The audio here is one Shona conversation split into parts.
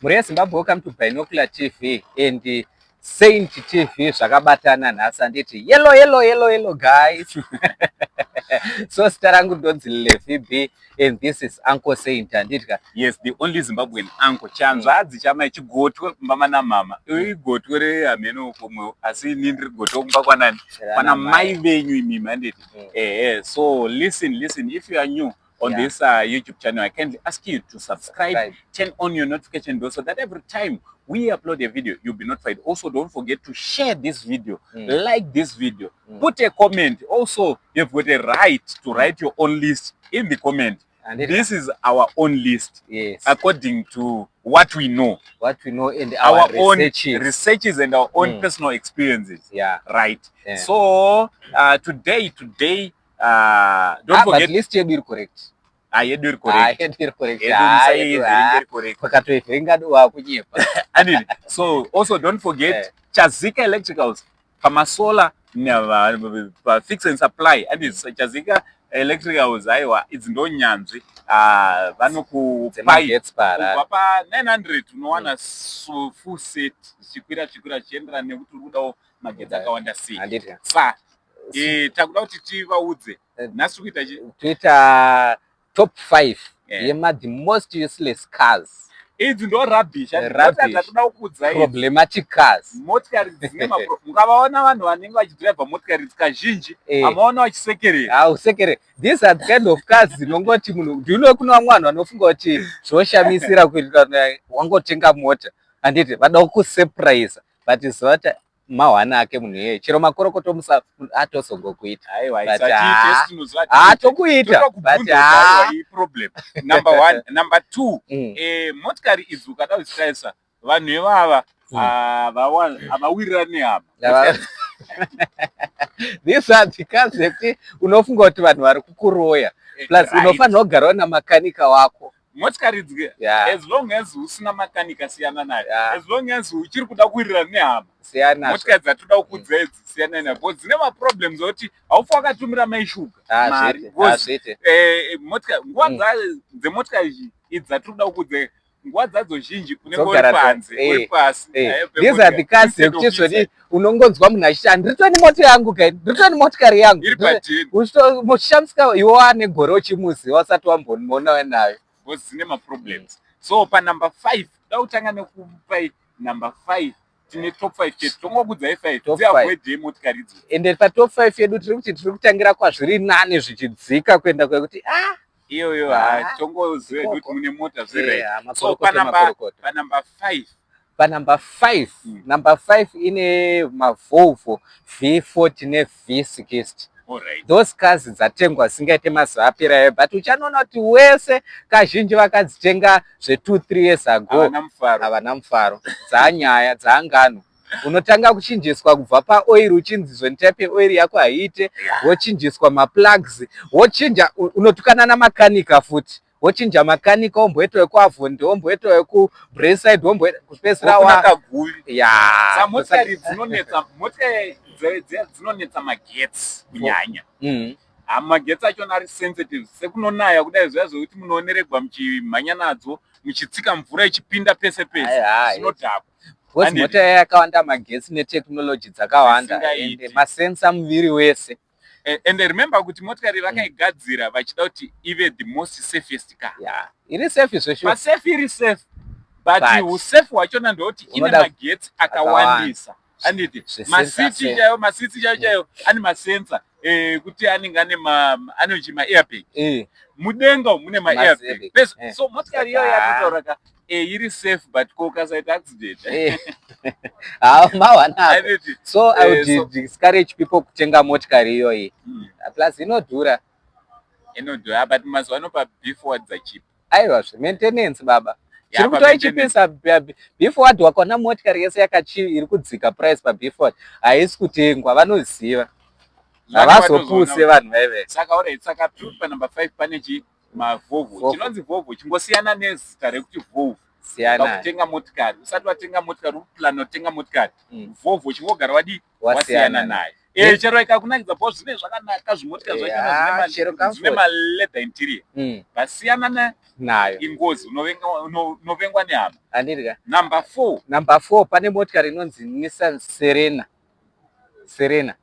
Muri Zimbabwe, welcome to Binocular TV and Saint TV zvakabatana nhasi anditi yellow guys. So zita rangu ndonzi Levi B and this is Uncle Saint anditi. Yes, the only Zimbabwean uncle. Chanzadzi chama chigotwe mama na mama. Igotwe rehameno komwe asi nindiri gotwe kumba kwanani. Pana mai venyu imimi anditi. So listen, if you are new on this YouTube channel, I kindly ask you to subscribe, turn on your notification bell so that every time we upload a video, you'll be notified. Also, don't forget to share this video, like this video, put a comment. Also, you've got a right to write your own list in the comment. And this is our own list, yes, according to what we know. And our own researches and our own personal experiences. Yeah. Right. Yeah. So, today, don't forget. At least you're correct. You're correct. So also don't forget Chazika Electricals, Pamasola, fix and supply. And it's Chazika Electricals. It's no nyanzi. Vanoku papa 900 unowana full set chikwira chiendera nekuti magedza akawanda sei. Sa takuda kuti tivaudze nhasi kuita top 5 the most useless cars. Idzi ndo rubbish. Problematic cars. Motikari dzine mukavaona vanhu vanenge vachidriva motikari dzikazhinji amaona vachisekerera. Usekere. These are the kind of cars dzinongoti munhu ndino kuna vamwe vanhu vanofunga kuti zvoshamisira kuita wangotenga mota anditi vada kusurprise but zota mawana ake munhu yeye chero makorokoto musa atozongokuita tokuita but problem. Number 1. Number 2, motikari idzi ukada kuzishaisa vanhu ivava avawirira nehama. These are the cars that unofunga kuti vanhu vari kukuroya plus unofanira kugara na makanika wako. Motikari idzi as long as usina makanika siyana naye, as long as uchiri kuda kuwirira nehama siyana. Motikari dzatoda kukudza idzi siyana naye because dzine maproblems oti haufa wakatumira maishuga mari. Motikari nguva dzemotikari idzi dzatoda kukudza nguva dzadzo zhinji kunenge uri panze uri pasi. These are the cars dzekuti unongonzwa munhu achiti ndiritoni moto yangu kai, ndiritoni motikari yangu iri padhini, uchishamisika iwe wane gore uchimuziva usati wambonimona wenayo because dzine maproblems. So panumber 5 da kutanga nekupai number 5 tine top 5 chetu tongokudzai 5 dziavoid motikari idzi. Ende patop 5 yedu tiri kuti tiri kutangira kwazviri nane zvichidzika kuenda kwekuti iyoyo tongoziva kuti mune mota zviri. So panumber 5 number 5 ine mavolvo V40 ne V60. Alright. Those cars dzatengwa singaite mazuva apera but uchanoona kuti wese kazhinji vakadzitenga zve2-3 years ago havana mufaro. Dzanyaya dzangano unotanga kuchinjiswa kubva paoil uchinzizwe type oil yako haiite, wochinjiswa maplugs, wochinja unotukana namakanika futi, wochinja makanika omboita wekuavhondi, omboita wekubraeside, omboita kupesera motikari dzinonetsa magetsi kunyanya. Magetsi achona ari sensitive sekunonaya kudai zviya zvokuti munooneregwa muchimhanya nadzo muchitsika mvura ichipinda pese zvinodhakwa. Because mota yakawanda magetsi neteknology dzakawanda ende masensa muviri wese. And remember kuti motikari vakaigadzira vachida kuti ive the most safest car. Iri safe zvesho. Safe iri safe but usafe wachona ndoti ine magetsi akawandisa. Anditi masiti chaiyo ane masensa kuti anenge ane ma-airbag. Mudenga mune ma-airbag. So motikari iyoyo yatotaura iri safe but kokasaita accident. So I would discourage people kutenga motikari iyoyi. Plus inodhura but mazuva ano pa-B-Ford dzachipa. Aiwa maintenance baba. Chiri kutoichipisa B-Ford wakaona motikari yese iri kudzika price pa-B-Ford haisi kutengwa, vanoziva havazopuse vanhu vaive. Saka panumber 5 pane mavolvo. Chinonzi volvo chingosiyana nezita rekuti volvo. Kutenga motikari usati watenga motikari uplana kutenga motikari volvo chingogara wasiyana naye. chero ikakunakidza bo zvine zvakanaka zvimotika zvachona zvine leather interior basiyana nayo ingozi unovengwa nehama. Andirika. Number 4 pane motikari inonzi Nissan Serena.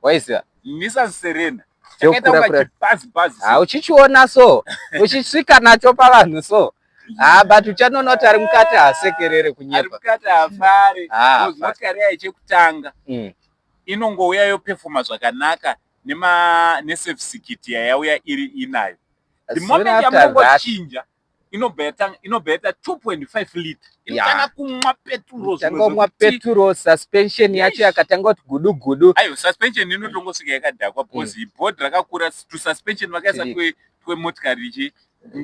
Waiziva? Nissan Serena chakaita bhazi. Uchichiona so uchisvika nacho pavanhu so but uchanona kuti ari mukati hasekerere kunyepa. Ari mukati hafari. Motikari yayo chekutanga inongouya yoperforma zvakanaka neservice kit yayauya iri inayo. The moment yamongochinja inobheta 2.5 liter. Inotanga kumwa petrol, suspension yacho yakatanga kuti gudu. Ayo suspension inotongosvika yakadhakwa because board rakakura to suspension vakaisa kwemotikari ichi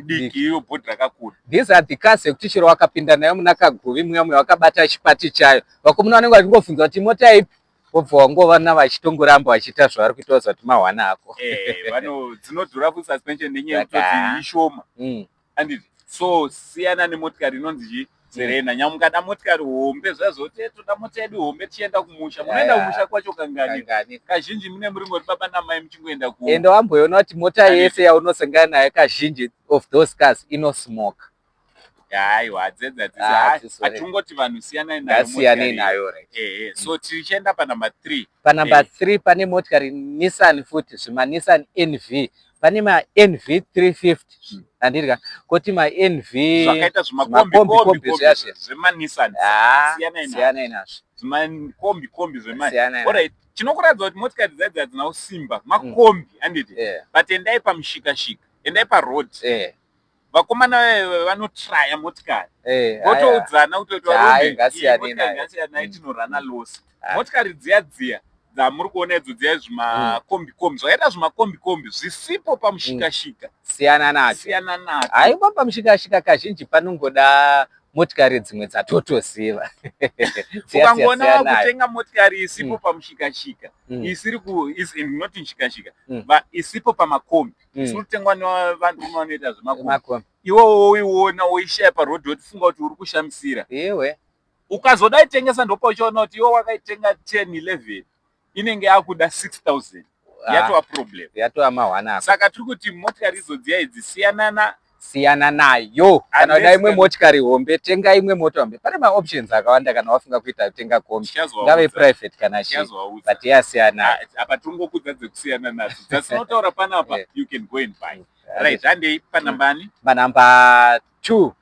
diki iyo board rakakura. These are the cars ekuti chero wakapinda nayo muna kaguvi mumwe wakabata chipati chayo. Vakomuna vanenge vachingobvunza kuti mota ipi? Vobva wangova vachitongoramba vachiita zvavari kutoza kuti mahwana ako. Dzinodhura full suspension nenyaya yekutoti ishoma. Anditi so siyana nemotikari inonzi Serena. Nyamukada motikari hombe zvazoti toda mota yedu hombe tichienda kumusha. Munoenda kumusha kwacho kangani. Kazhinji mune muringoti baba namai muchingoenda ku. Ende wamboona kuti mota yese yaunosangana nayo kazhinji of those cars inosmoke. Aiwa dzedza atungoti vanhu siyanai nayo. So tichienda panumber 3. Panumber 3 pane motikari Nissan futi zvima Nissan NV. Pane ma NV 350 andirika koti ma NV zvakaita zvimakombi zvema Nissan siyanai nazvo zvima kombi zvema. Alright, chinokuradza kuti motikari dzadza dzina usimba makombi anditi but endai pamushikashika endai paroad vakomana vanotraya motikari votoudzana kuti ngasiyanai tinorana losi. Motikari dziya dzamuri kuona idzo dziya zvimakombi zvakaita zvimakombi zvisipo pamushikashika siyana nacho. Aiwa pamushikashika kazhinji panongoda motikari dzimwe dzatotoziva. Ukangoona wakutenga motikari isipo pamushikashika not mushikashika isipo pamakombi isirikutengwa nevanhu vanoita zvemakombi iwe woiona woishaya paroad wotifunga kuti uri kushamisira. Ukazoda itengesa ndopauchiona kuti iwe wakaitenga 10-11 inenge yakuda 6,000 yatova problem, yatova mahwana. Saka tiri kuti motikari idzo dziya idzi siyana nayo. Kana uda imwe motikari hombe tenga imwe mota hombe. Pane ma-options akawanda kana wafunga kuita tenga kombi ngave private kana chi but yasiyana. Apa tungokudza dzekusiyana nadzo dzasinotaura panapa you can go and buy. Right, handei panambani? Panumber 2.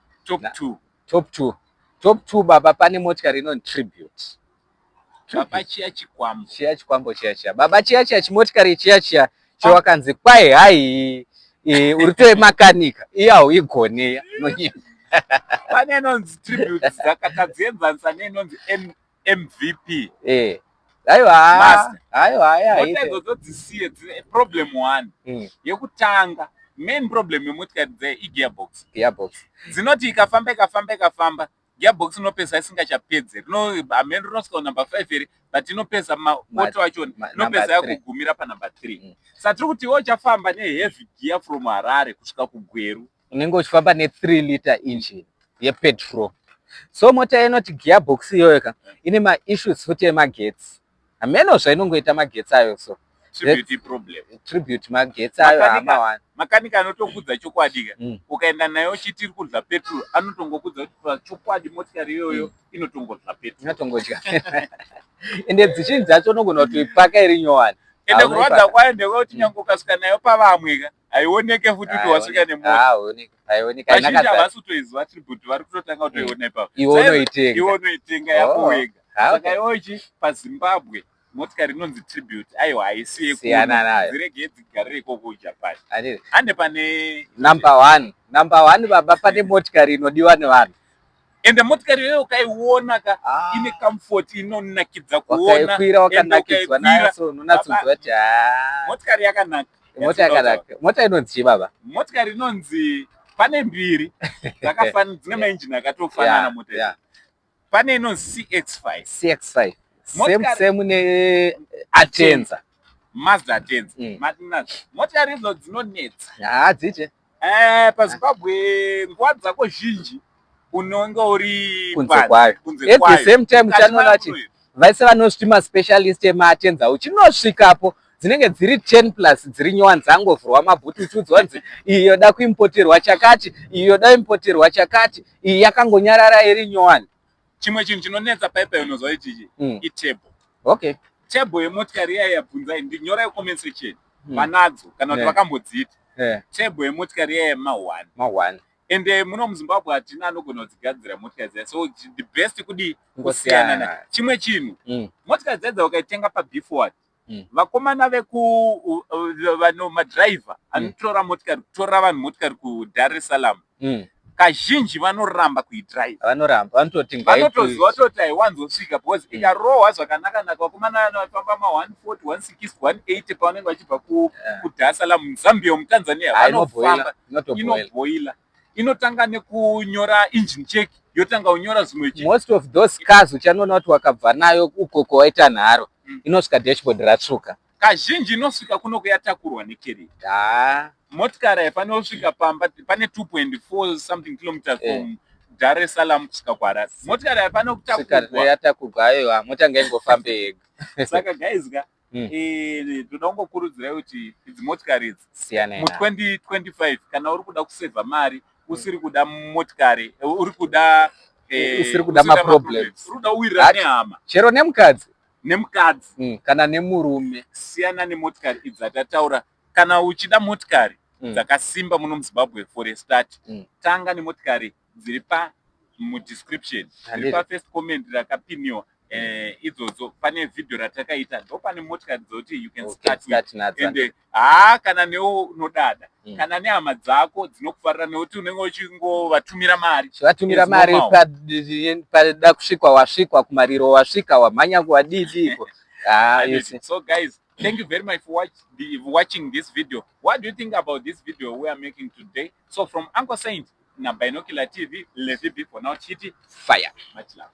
Top 2 baba pane motikari inonzi Tribute. Baba chiya chikwambo chiya baba chiya chimotikari chiya chewakanzi kwai hai uritoye makanika iya hauigone nonyika. Pane inonzi Tribute dzakatadzienzanisa neinonzi MVP. Aiwa mota idzodzo dzisiye problem 1 yekutanga. Main problem yemotikari dze gearbox dzinoti ikafamba gearbox inopesa isingachapedze amene rinosvika number 5 iri but inopesa moto wacho inopesa yakugumira panumber 3. Saka tiri kuti iwe uchafamba neheavy gear from Harare kusvika kuGweru unenge uchifamba ne3 liter engine yepetrol. So mota inoti gearbox iyoyo ine ma-issues futi emagetsi ameno zvainongoita magetsi ayo. So Tribute magetsi ayo hama makanika anotokudza chokwadi ukaenda nayo chitiri kudla petrol anotongokudza kuti chokwadi motikari iyoyo inotongodla petrol inotongodya ende dzizhinji dzacho unogona kutoipaka iri nyowani. Ende kurwadza kwayo ndekuti nyange ukasvika nayo pavamwe haioneke futi kuti wasvika nemota. Haioneki. Vazhinji havasi kutoiziva Tribute vari kutotanga kutoiona ipapo. Iwe unoitenga yako wega. Saka iwochi paZimbabwe motikari inonzi Tribute aiwa haisi yekuona dzirege dzigarire ikoko kuJapan. Ande pane number 1 baba pane motikari inodiwa nevanhu. Ende motikari iyoyo ukaiona ine comfort inonakidza kuona. Wakaikwira wakanakidzwa nayo so unonatsudzwa kuti motikari yakanaka. Mota inonzi chi baba? Motikari inonzi pane mbiri dzakafanana dzine maenjini akatofanana mota. Pane inonzi CX-5 same ne Atenza Mazda Atenza. Motikari idzo dzinonetsa hadzite paZimbabwe nguva dzako zhinji unonga uri kunze kwayo. At the same time uchanona kuti vaise vanosviti maspecialist ematenza chinosvikapo dzinenge dziri 10 plus dziri nyowani dzangovhurwa mabhututu dzonzi iyi yoda kuimpoterwa chakati, iyi yoda kuimpoterwa chakati, iyi yakangonyarara iri nyowani. Chimwe chinhu chinonetsa paipa unozwa ichichi itable. Okay. Table yemotikari iya yabvunzai ndinyorai comment section vanadzo kana kuti vakambodzita. Table yemotikari iya ma1. Ende muno muZimbabwe hatina anogona kudzigadzira motikari dzaya. So the best kudi kusiyana. Chimwe chinhu motikari dzaya ukaitenga paBeeford vakomana veku madriver anotora motikari kutora vanhu motikari kuDar es Salaam kazhinji vanoramba kuidrive. Vanototi vanotoziva toti haiwanzosvika because ikarohwa zvakanaka vakomana vanofamba ma140 160 180 pavanenge vachibva kuDar es Salaam muZambia muTanzania vanofamba inobhoila. Inotanga nekunyora engine check yotanga kunyora zvimwe chinhu. Most of those cars uchanoona kuti wakabva nayo uko kwaita nharo inosvika dashboard ratsvuka. Kazhinji inosvika kuno kuyatakurwa nekereke. Motikari haifanira kusvika pamba pane 2.4 something kilometers from Dar es Salaam kusvika kuHarare. Motikari haifanira kutakurwa yatakurwa aiwa motanga ingofambe yega. Saka guys ndoda kungokurudzirai kuti idzi motikari idzi mu2025 kana uri kuda kusevha mari usiri kuda motikari uri kuda maproblems, uri kuda uwirira nehama chero nemukadzi kana nemurume, siyana nemotikari idzi dzatataura. Kana uchida motikari dzakasimba muno muZimbabwe for a start, tanga nemotikari dziri mudescription, dziri pafirst comment rakapiniwa. Idzodzo pane video ratakaita ndo pane motikari dzoti you can start with. Ende kana newo unodada kana nehama dzako dzinokufarira nekuti unenge uchingovatumira mari pada kusvikwa wasvikwa kumariro wasvika wamhanya kuwadidiko. So guys, thank you very much for watching this video. What do you think about this video we are making today? So from Uncle Saint na Binocular TV, Levi B for now, Chiti, fire. Much love.